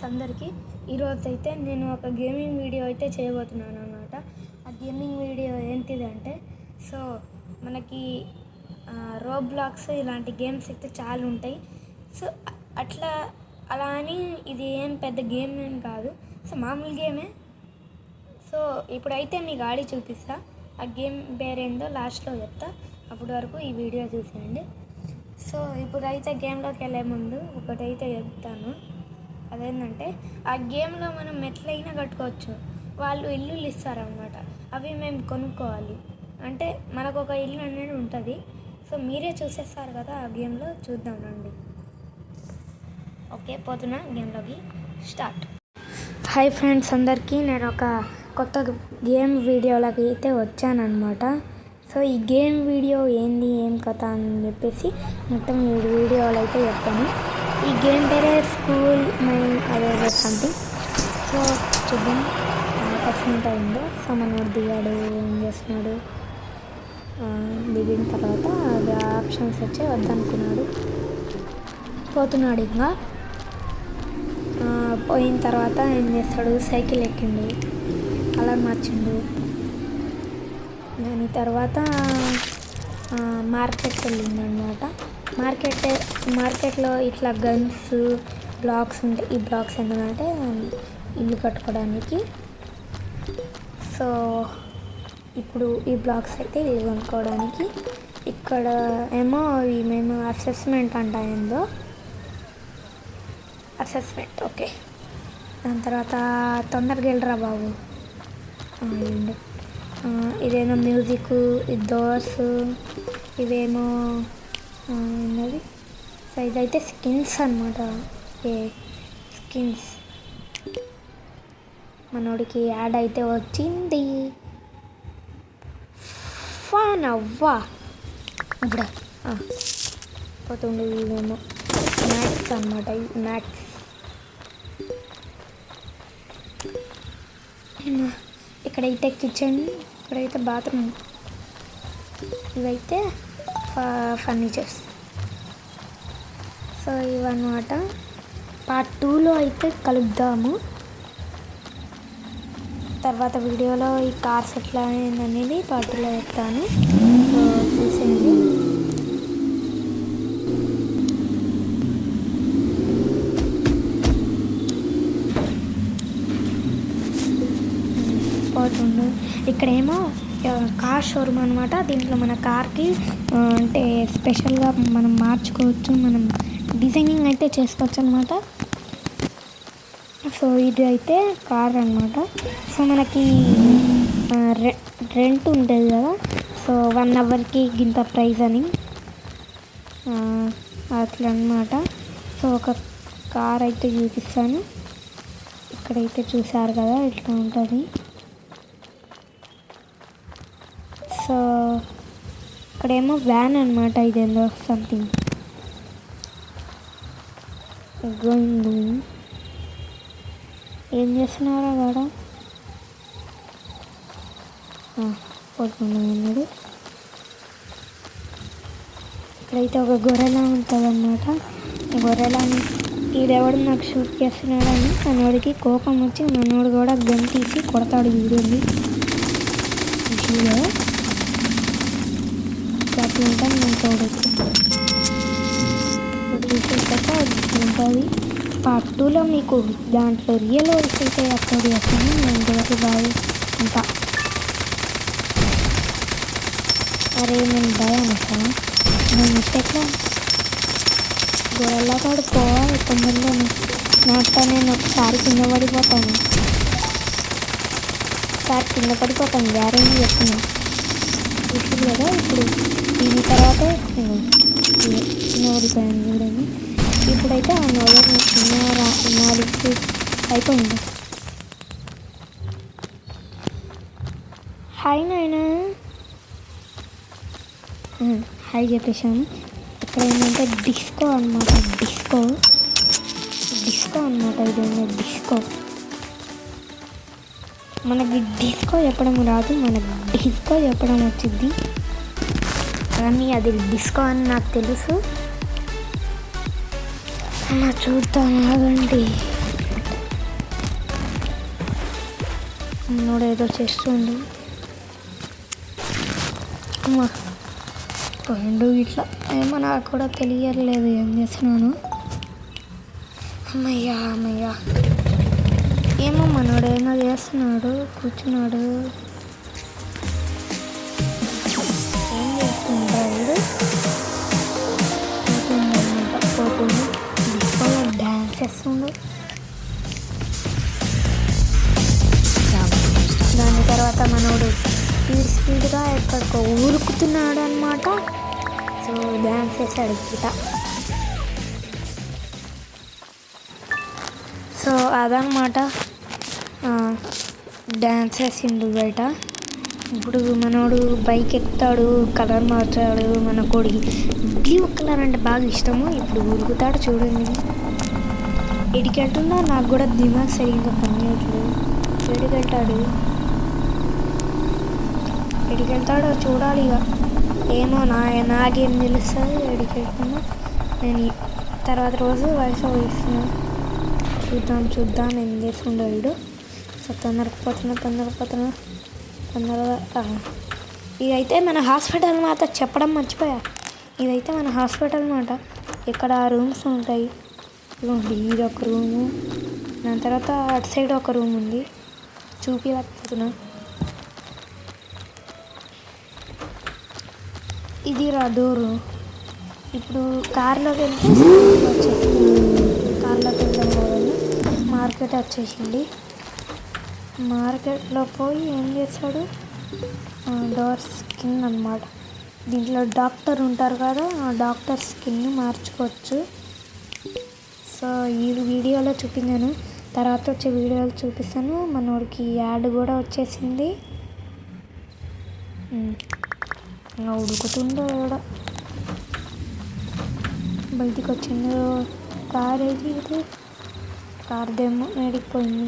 అందరికీ ఈరోజు అయితే నేను ఒక గేమింగ్ వీడియో అయితే చేయబోతున్నాను అన్నమాట. ఆ గేమింగ్ వీడియో ఏంటిదంటే మనకి రోబ్లాక్స్ ఇలాంటి గేమ్స్ అయితే చాలా ఉంటాయి. అలా అని ఇది ఏం పెద్ద గేమ్ ఏం కాదు, మామూలు గేమే. ఇప్పుడైతే మీకు ఆడి చూపిస్తా. ఆ గేమ్ పేరేందో లాస్ట్లో చెప్తా, అప్పటి వరకు ఈ వీడియో చూసేయండి. ఇప్పుడైతే గేమ్లోకి వెళ్ళే ముందు ఒకటైతే చెప్తాను. అదేంటంటే ఆ గేమ్లో మనం మెట్లైనా కట్టుకోవచ్చు, వాళ్ళు ఇల్లులు ఇస్తారన్నమాట. అవి మేము కొనుక్కోవాలి. అంటే మనకు ఒక ఇల్లు అనేది ఉంటుంది. మీరే చూసేస్తారు కదా ఆ గేమ్లో. చూద్దాం రండి. ఓకే, పోతున్నా గేమ్లోకి. స్టార్ట్. హాయ్ ఫ్రెండ్స్ అందరికీ, నేను ఒక కొత్త గేమ్ వీడియోలోకి అయితే వచ్చానమాట. ఈ గేమ్ వీడియో ఏంది, ఏం కథ అని చెప్పేసి మొత్తం ఈ వీడియోలో అయితే చెప్తాను. ఈ గేమ్ పేరే స్కూల్ మై అదే సంథింగ్. చూద్దాం ఎక్స్మెంట్ అయిందో. మనోడు దిగాడు, ఏం చేస్తున్నాడు. దిగిన తర్వాత అది ఆప్షన్స్ వచ్చి వద్దనుకున్నాడు, పోతున్నాడు. ఇంకా పోయిన తర్వాత ఏం చేస్తాడు, సైకిల్ ఎక్కిండు, కలర్ మార్చిండు. దాని తర్వాత మార్కెట్కి వెళ్ళిండు అనమాట. మార్కెట్లో ఇట్లా గన్స్ బ్లాక్స్ ఉంటాయి. ఈ బ్లాక్స్ ఎందుకంటే ఇల్లు కట్టుకోవడానికి. ఇప్పుడు ఈ బ్లాక్స్ అయితే ఇల్లు కొనుక్కోవడానికి. ఇక్కడ ఏమో మేము అసెస్మెంట్ ఏందో అసెస్మెంట్. ఓకే, దాని తర్వాత తొందరగా వెళ్ళరా బాబు. ఇదేమో మ్యూజిక్, ఇది డోర్స్, ఇవేమో ఉన్నది. ఇదైతే స్కిన్స్ అనమాట. స్కిన్స్ మనోడికి యాడ్ అయితే వచ్చింది. ఫాన్ అవ్వా అక్కడ పోతుండే. ఇవేమో మ్యాట్స్ అనమాట. మ్యాట్స్ ఇక్కడైతే కిచెన్, ఇక్కడైతే బాత్రూమ్. ఇవైతే ఫర్నిచర్స్. ఇవన్నమాట. పార్ట్ 2లో అయితే కలుద్దాము. తర్వాత వీడియోలో ఈ కార్స్ ఎట్లా అనేది పార్ట్ 2లో చెప్తాను. చూసేయండి. ఇక్కడేమో కార్ షోరూమ్ అనమాట. దీంట్లో మన కార్కి అంటే స్పెషల్గా మనం మార్చుకోవచ్చు, మనం డిజైనింగ్ అయితే చేసుకోవచ్చు అనమాట. ఇది అయితే కార్ అనమాట. మనకి రెంట్ ఉంటుంది కదా. 1 అవర్కి ఇంత ప్రైస్ అని అట్లా అనమాట. ఒక కార్ అయితే చూపిస్తాను. ఇక్కడైతే చూసారు కదా ఇట్లా ఉంటుంది. ఇక్కడేమో వ్యాన్ అనమాట. ఇదేందో సంథింగ్ ఏం చేస్తున్నారా వాడ పోతున్నాడు. ఇక్కడైతే ఒక గొర్రెలా ఉంటుంది అన్నమాట. గొర్రెలాని ఈడెవడు నాకు షూట్ చేస్తున్నాడని మనోడికి కోపం వచ్చి మనోడు కూడా గన్ తీసి కొడతాడు. వీడియోని అట్లా ఉంటాను నేను చూడొచ్చు. చూసేసాక ఉంటుంది. పార్ట్ 2లో మీకు దాంట్లో రియల్ వాయిస్ అయితే అప్లోడ్ చేస్తాను. నేను ఇంతవరకు బాగా ఉంటా. అరే నేను భయం వస్తాను. నేను మిస్టేక్లో గొడవలా కూడా పోవాలి తొందరలో. నేను ఒకసారి కింద పడిపోతాను, గ్యారెంటీ చెప్తున్నాను. ఇప్పుడు కదా ఇప్పుడు దీని తర్వాత చిన్న ఓడిపోయాను చూడండి. ఇప్పుడైతే ఆ 4 అయిపోయింది. హాయ్ నాయనా, హాయ్ చెప్పేసాను. ఇక్కడ ఏంటంటే డిస్కో అనమాట. డిస్కో అనమాట. ఇదేమో డిస్కో. మనకి డిస్కో చెప్పడం రాదు, మనకి డిస్కో చెప్పడం వచ్చింది. కానీ అది డిస్కో అని నాకు తెలుసు. అలా చూద్దాం ఆగండి. మనోడు ఏదో చేస్తుండు. పోయిండు ఇట్లా ఏమో నాకు కూడా తెలియట్లేదు ఏం చేస్తున్నాను. అమ్మయ్యా ఏమో మనోడు ఏమో చేస్తున్నాడు, కూర్చున్నాడు. ఏం చేస్తుంటాడు? పోతుంది డిస్కోలో డ్యాన్స్ చేస్తుండు. దాని తర్వాత మనోడు స్పీడ్గా ఎక్కడికో ఊరుకుతున్నాడు అనమాట. సో డ్యాన్స్ చేశాడు గిట. సో అదనమాట డ్యాన్స్ వేసిండు బయట. ఇప్పుడు మనోడు బైక్ ఎక్కుతాడు, కలర్ మార్చాడు. మన కొడుకు బ్లూ కలర్ అంటే బాగా ఇష్టము. ఇప్పుడు ఊరుకుతాడు చూడండి. ఎడికి వెళ్తుందో నాకు కూడా దిమాగ్ సరిగ్గా పనిచేయట్లేదు. ఎడికి వెళ్తాడో చూడాలి ఇక. ఏమో నాకేం తెలుస్తుంది ఎడికి వెళ్తుందో. నేను తర్వాత రోజు వయసు వేస్తున్నాను. చూద్దాం ఏం చేస్తుండో వీడు. సో తొందరగా ఇదైతే మన హాస్పిటల్ మాట చెప్పడం మర్చిపోయా. ఇదైతే మన హాస్పిటల్ మాట. ఇక్కడ రూమ్స్ ఉంటాయి. ఇది ఒక రూము, దాని తర్వాత అటు సైడ్ ఒక రూమ్ ఉంది. చూపించలేకపోతున్నా. ఇది డోరు. ఇప్పుడు కార్లోకి వెళ్తే కార్లోకి వెళ్దాం కదండి. మార్కెట్ వచ్చేసింది. మార్కెట్లో పోయి ఏం చేస్తాడు, డోర్ స్కిన్ అన్నమాట. దీంట్లో డాక్టర్ ఉంటారు కదా, ఆ డాక్టర్ స్కిన్ని మార్చుకోవచ్చు. సో ఈ వీడియోలో చూపించాను, తర్వాత వచ్చే వీడియోలో చూపిస్తాను. మనోడికి యాడ్ కూడా వచ్చేసింది. ఉడుకుతుందో కూడా బయటికి వచ్చిందో. కార్ ఏది? ఇది కార్దేమో వేడిపోయింది.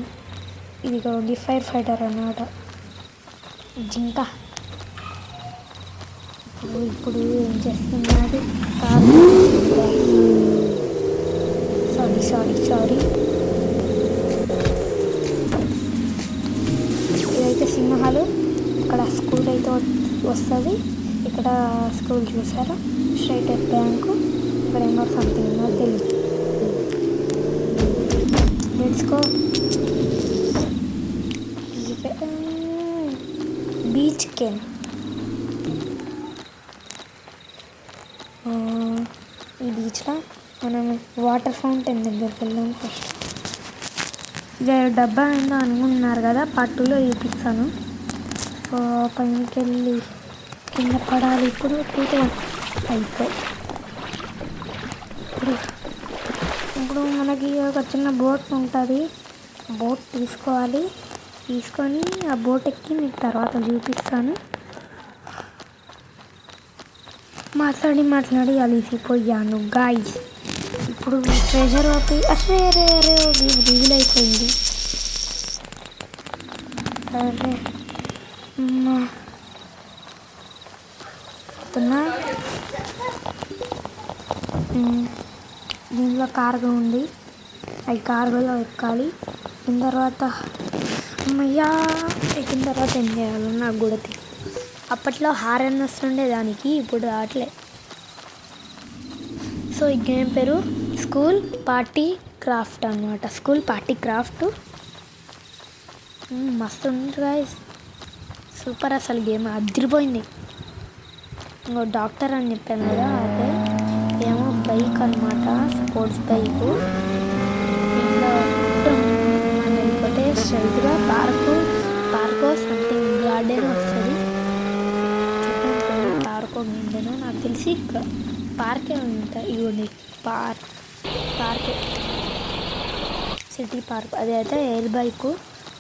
ఇది ఒక ఫైర్ ఫైటర్ అన్నమాట, జింక. ఇప్పుడు ఏం చేస్తున్నాడు? కార్ సారీ ఇదైతే సింహాలు. ఇక్కడ స్కూల్ అయితే వస్తుంది. ఇక్కడ స్కూల్ చూసారా, స్ట్రైట్ బ్యాంకు. ఇక్కడ ఏమో సంథింగ్ ఏమో తెలియదు. లెట్స్కో. బీచ్ కేన్. ఈ బీచ్లో మనం వాటర్ ఫౌంటైన్ దగ్గరికి వెళ్దాం ఫస్ట్. ఇక డబ్బా ఏందో అనుకుంటున్నారు కదా, పార్ట్ 2లో చూపిస్తాను. సో పైకి వెళ్ళి కింద పడాలి. ఇప్పుడు అయిపోయి ఇప్పుడు మనకి ఒక చిన్న బోట్ ఉంటుంది. బోట్ తీసుకొని ఆ బోట్ ఎక్కి మీకు తర్వాత చూపిస్తాను. మాట్లాడి అలిసిపోయాను గాయ్స్. ఇప్పుడు ట్రెజర్ అరే రివీల్ అయిపోయింది. అరే దీంట్లో కార్గో ఉంది. అవి కార్గోలో ఎక్కాలి. ఎక్కిన తర్వాత ఏం చేయాలో నాకు కూడా తెలియదు. అప్పట్లో హారన్ వస్తుండే దానికి, ఇప్పుడు రావట్లే. సో ఈ గేమ్ పేరు స్కూల్ పార్టీ క్రాఫ్ట్ అన్నమాట. స్కూల్ పార్టీ క్రాఫ్ట్ మస్తు ఉంది గాయ్స్, సూపర్. అసలు గేమ్ అదిరిపోయింది. ఇంకో డాక్టర్ అని చెప్పాను కదా, అదే ఏమో బైక్ అన్నమాట, స్పోర్ట్స్ బైకు. ఇంట్లో వెళ్ళిపోతే స్ట్రైట్గా పార్కో సంథింగ్ గార్డెన్ వస్తుంది. పార్కో గార్డెన్ నాకు తెలిసి పార్కే ఉంటాయి. ఇవ్వండి పార్కే, సిటీ పార్క్. అది అయితే ఎయిర్ బైకు.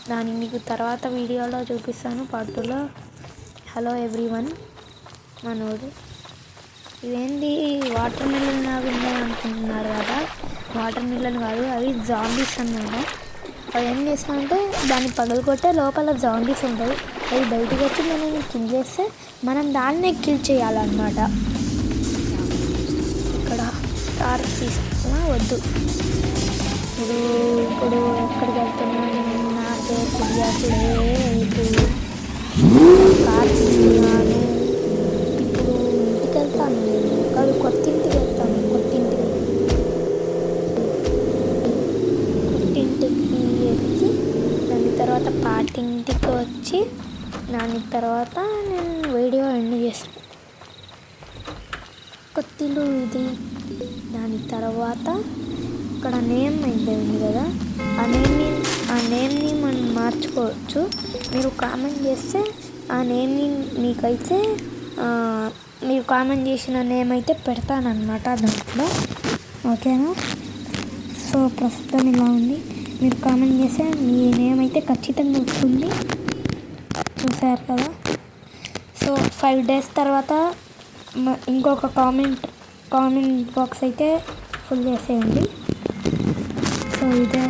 దాన్ని మీకు తర్వాత వీడియోలో చూపిస్తాను, పార్ట్ 2లో. Hello everyone. మనోడు ఇదేంటి వాటర్ మిలన్ లాగా ఉందని అనుకుంటున్నారు కదా, వాటర్ మిలన్ కాదు, అవి జాంబీస్ అన్నమాట. అవి ఏం చేస్తామంటే దాన్ని పగలగొట్టే లోపల జాంబీస్ ఉంటాయి. అవి బయటకు వచ్చి మనం కిల్ చేస్తే మనం దాన్నే కిల్ చేయాలన్నమాట. ఇక్కడ కార్ తీసుకున్నా వద్దు. ఇప్పుడు ఎక్కడికి వెళ్తున్నాను, నాకే తెలియట్లే. స్టార్టింగ్కి వచ్చి దాని తర్వాత నేను వీడియో ఎండ్ చేస్తాను. కొత్తిల్లు ఇది. దాని తర్వాత ఇక్కడ నేమ్ అయితే ఉంది కదా, ఆ నేమ్ని మనం మార్చుకోవచ్చు. మీరు కామెంట్ చేస్తే ఆ నేమ్ని మీకైతే మీరు కామెంట్ చేసిన నేమ్ అయితే పెడతానమాట దాంట్లో, ఓకేనా? సో ప్రస్తుతం ఇలా ఉంది. మీరు కామెంట్ చేస్తే మీ నేమ్ అయితే ఖచ్చితంగా వస్తుంది, చూసారు కదా. సో 5 days తర్వాత ఇంకొక కామెంట్ బాక్స్ అయితే ఫుల్ చేసేయండి. సో ఇదే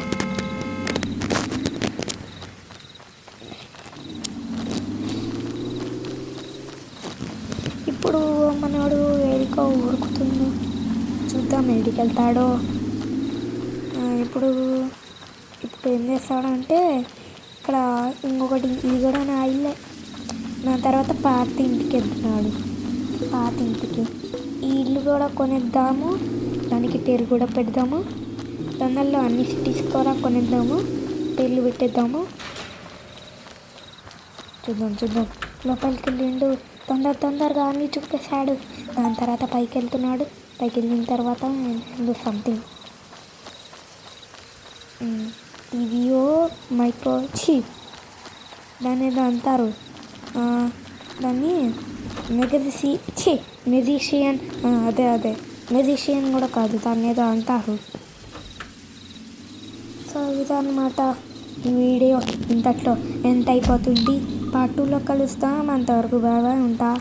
ఇప్పుడు మనోడు ఏడికో ఉరుకుతుంది, చూద్దాం ఏడికి వెళ్తాడో. ఇప్పుడు ఏం చేస్తాడంటే ఇక్కడ ఇంకొకటి, ఇది కూడా నా ఇల్లే. నా తర్వాత పాత ఇంటికి వెళ్తున్నాడు. పాత ఇంటికి ఈ ఇల్లు కూడా కొనేద్దాము, దానికి పేరు కూడా పెడదాము. తొందరలో అన్ని సిటీస్ కూడా కొనేద్దాము, పేర్లు పెట్టేద్దాము. చూద్దాం లోపలికి వెళ్ళిండు, తొందరగా అన్నీ చూపేశాడు. దాని తర్వాత పైకి వెళ్తున్నాడు. పైకి వెళ్ళిన తర్వాత సంథింగ్ టీవీఓ మైక్రో దాన్ని ఏదో అంటారు, దాన్ని మెజిషియన్, అదే మెజిషియన్ కూడా కాదు, దాన్ని ఏదో అంటారు. సో ఇదన్నమాట ఈ వీడియో. ఇంతట్లో ఎంత అయిపోతుంది. పార్ట్ 2లో కలుస్తాం. అంతవరకు బాగా ఉంటా.